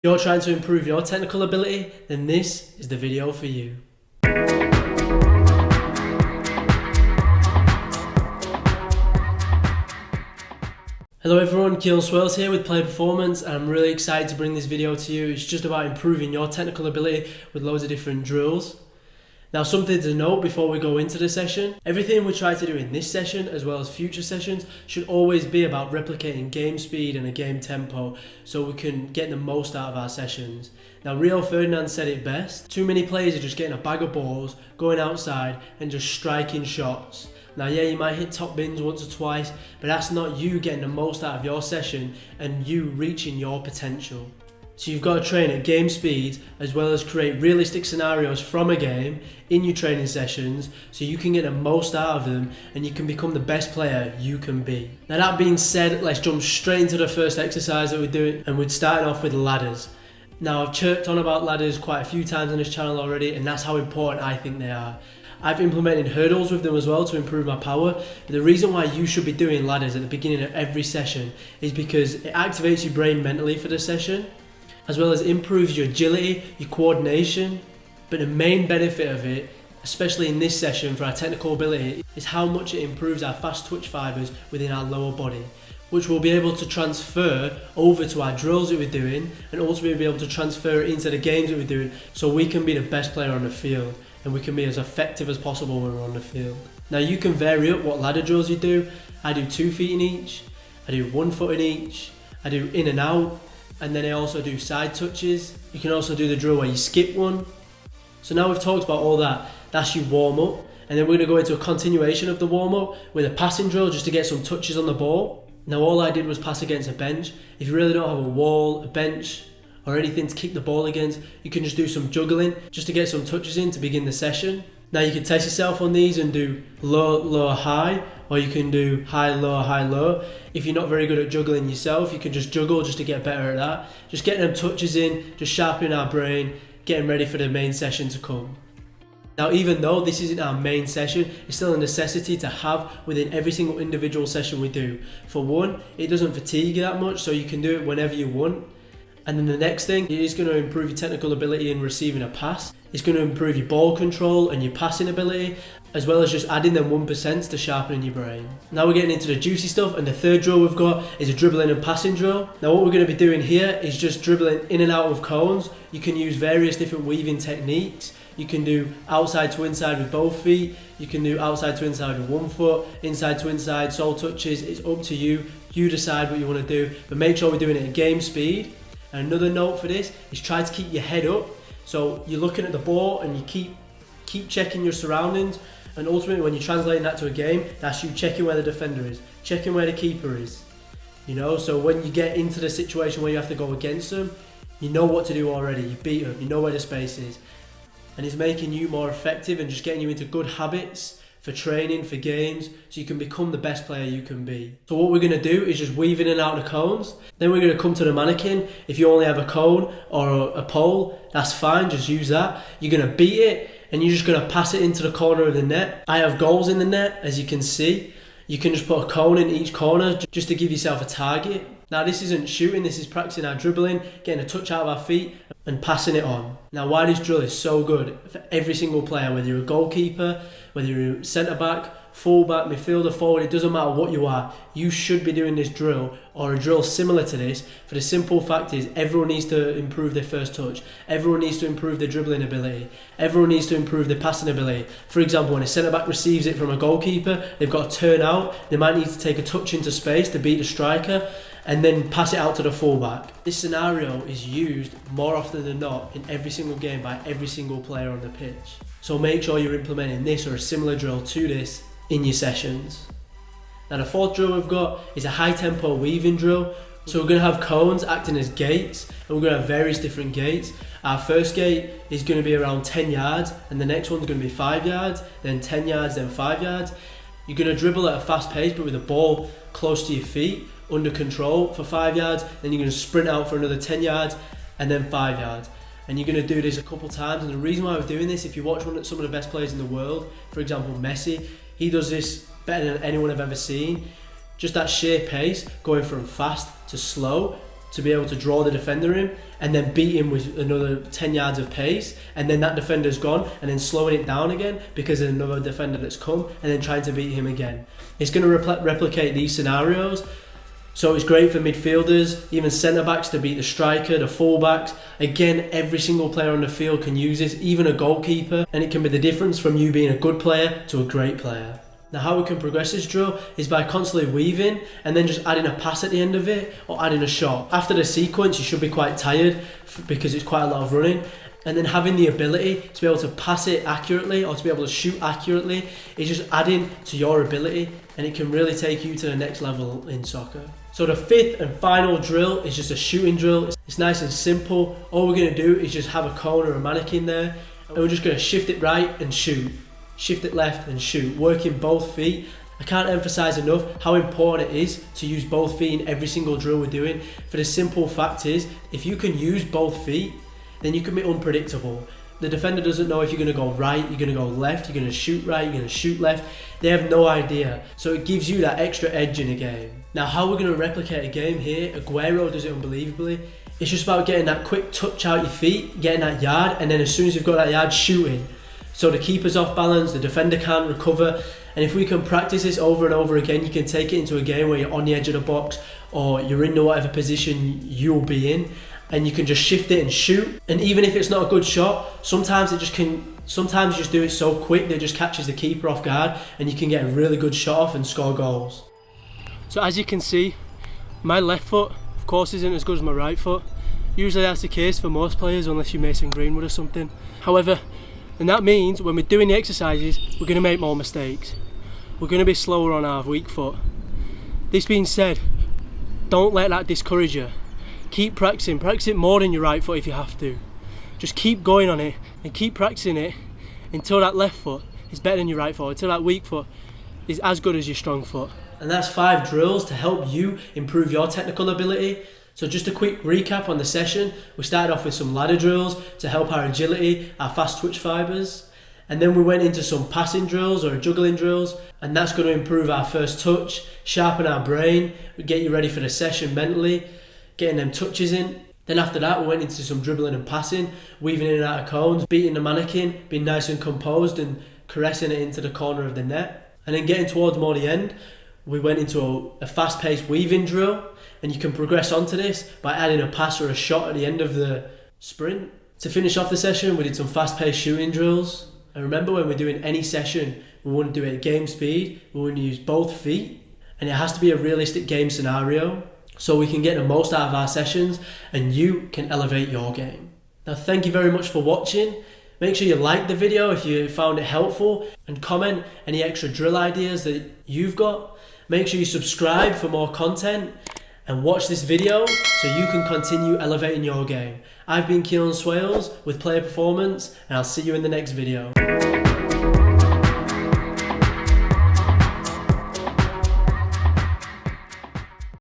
You're trying to improve your technical ability, then this is the video for you. Hello everyone, Kelan Swales here with Player Performance, and I'm really excited to bring this video to you. It's just about improving your technical ability with loads of different drills. Now, something to note before we go into the session: everything we try to do in this session as well as future sessions should always be about replicating game speed and a game tempo so we can get the most out of our sessions. Now, Rio Ferdinand said it best: too many players are just getting a bag of balls, going outside and just striking shots. Now, yeah, you might hit top bins once or twice, but that's not you getting the most out of your session and you reaching your potential. So you've got to train at game speed as well as create realistic scenarios from a game in your training sessions so you can get the most out of them and you can become the best player you can be. Now, that being said, let's jump straight into the first exercise that we're doing, and we're starting off with ladders. Now, I've chirped on about ladders quite a few times on this channel already, and that's how important I think they are. I've implemented hurdles with them as well to improve my power, but the reason why you should be doing ladders at the beginning of every session is because it activates your brain mentally for the session, as well as improves your agility, your coordination. But the main benefit of it, especially in this session for our technical ability, is how much it improves our fast twitch fibers within our lower body, which we'll be able to transfer over to our drills that we're doing, and ultimately be able to transfer it into the games that we're doing so we can be the best player on the field and we can be as effective as possible when we're on the field. Now, you can vary up what ladder drills you do. I do 2 feet in each, I do 1 foot in each, I do in and out, and then I also do side touches. You can also do the drill where you skip one. So now we've talked about all that, that's your warm up, and then we're going to go into a continuation of the warm up with a passing drill just to get some touches on the ball. Now, all I did was pass against a bench. If you really don't have a wall, a bench, or anything to kick the ball against, you can just do some juggling just to get some touches in to begin the session. Now, you can test yourself on these and do low, low, high, or you can do high, low. If you're not very good at juggling yourself, you can just juggle just to get better at that. Just getting them touches in, just sharpening our brain, getting ready for the main session to come. Now, even though this isn't our main session, it's still a necessity to have within every single individual session we do. For one, it doesn't fatigue you that much, so you can do it whenever you want. And then the next thing, it is going to improve your technical ability in receiving a pass. It's going to improve your ball control and your passing ability, as well as just adding them 1% to sharpening your brain. Now we're getting into the juicy stuff, and the third drill we've got is a dribbling and passing drill. Now, what we're going to be doing here is just dribbling in and out of cones. You can use various different weaving techniques. You can do outside to inside with both feet. You can do outside to inside with 1 foot, inside to inside, sole touches. It's up to you. You decide what you want to do, but make sure we're doing it at game speed. And another note for this is try to keep your head up. So you're looking at the ball and you keep checking your surroundings, and ultimately when you're translating that to a game, that's you checking where the defender is, checking where the keeper is. You know, so when you get into the situation where you have to go against them, you know what to do already. You beat them, you know where the space is. And it's making you more effective and just getting you into good habits for training, for games, so you can become the best player you can be. So what we're going to do is just weave in and out the cones. Then we're going to come to the mannequin. If you only have a cone or a pole, that's fine, just use that. You're going to beat it and you're just going to pass it into the corner of the net. I have goals in the net, as you can see. You can just put a cone in each corner just to give yourself a target. Now, this isn't shooting, this is practicing our dribbling, getting a touch out of our feet and passing it on. Now, why this drill is so good for every single player, whether you're a goalkeeper, whether you're a centre back, full back, midfielder, forward, it doesn't matter what you are, you should be doing this drill or a drill similar to this, for the simple fact is everyone needs to improve their first touch, everyone needs to improve their dribbling ability, everyone needs to improve their passing ability. For example, when a centre back receives it from a goalkeeper, they've got to turn out, they might need to take a touch into space to beat the striker and then pass it out to the fullback. This scenario is used more often than not in every single game by every single player on the pitch. So make sure you're implementing this or a similar drill to this in your sessions. Now, the fourth drill we've got is a high tempo weaving drill. So we're going to have cones acting as gates, and we're going to have various different gates. Our first gate is going to be around 10 yards, and the next one's going to be 5 yards, then 10 yards, then 5 yards. You're going to dribble at a fast pace, but with the ball close to your feet, under control for 5 yards, then you're going to sprint out for another 10 yards, and then 5 yards. And you're going to do this a couple times, and the reason why we're doing this, if you watch some of the best players in the world, for example Messi, he does this better than anyone I've ever seen. Just that sheer pace, going from fast to slow, to be able to draw the defender in and then beat him with another 10 yards of pace, and then that defender's gone, and then slowing it down again because there's another defender that's come, and then trying to beat him again. It's going to replicate these scenarios. So it's great for midfielders, even centre-backs to beat the striker, the full-backs. Again, every single player on the field can use this, even a goalkeeper, and it can be the difference from you being a good player to a great player. Now, how we can progress this drill is by constantly weaving and then just adding a pass at the end of it or adding a shot. After the sequence, you should be quite tired because it's quite a lot of running. And then having the ability to be able to pass it accurately or to be able to shoot accurately is just adding to your ability, and it can really take you to the next level in soccer. So the fifth and final drill is just a shooting drill. It's nice and simple. All we're going to do is just have a cone or a mannequin there, and we're just going to shift it right and shoot. Shift it left and shoot, working both feet. I can't emphasize enough how important it is to use both feet in every single drill we're doing. For the simple fact is, if you can use both feet, then you can be unpredictable. The defender doesn't know if you're going to go right, you're going to go left, you're going to shoot right, you're going to shoot left. They have no idea. So it gives you that extra edge in a game. Now, how we're going to replicate a game here, Aguero does it unbelievably. It's just about getting that quick touch out your feet, getting that yard, and then as soon as you've got that yard, shooting. So the keeper's off balance, the defender can't recover, and if we can practice this over and over again, you can take it into a game where you're on the edge of the box or you're in whatever position you'll be in, and you can just shift it and shoot. And even if it's not a good shot, sometimes you just do it so quick that it just catches the keeper off guard and you can get a really good shot off and score goals. So as you can see, my left foot, of course, isn't as good as my right foot. Usually that's the case for most players unless you're Mason Greenwood or something. However, and that means when we're doing the exercises, we're going to make more mistakes. We're going to be slower on our weak foot. This being said, don't let that discourage you. Keep practicing. Practice it more than your right foot if you have to. Just keep going on it and keep practicing it until that left foot is better than your right foot, until that weak foot is as good as your strong foot. And that's 5 drills to help you improve your technical ability. So just a quick recap on the session. We started off with some ladder drills to help our agility, our fast twitch fibres. And then we went into some passing drills or juggling drills, and that's going to improve our first touch, sharpen our brain, get you ready for the session mentally, getting them touches in. Then after that we went into some dribbling and passing, weaving in and out of cones, beating the mannequin, being nice and composed and caressing it into the corner of the net. And then getting towards more the end, we went into a fast-paced weaving drill, and you can progress onto this by adding a pass or a shot at the end of the sprint. To finish off the session, we did some fast-paced shooting drills. And remember, when we're doing any session, we want to do it at game speed, we want to use both feet, and it has to be a realistic game scenario so we can get the most out of our sessions and you can elevate your game. Now, thank you very much for watching. Make sure you like the video if you found it helpful, and comment any extra drill ideas that you've got. Make sure you subscribe for more content and watch this video so you can continue elevating your game. I've been Kelan Swales with Player Performance, and I'll see you in the next video.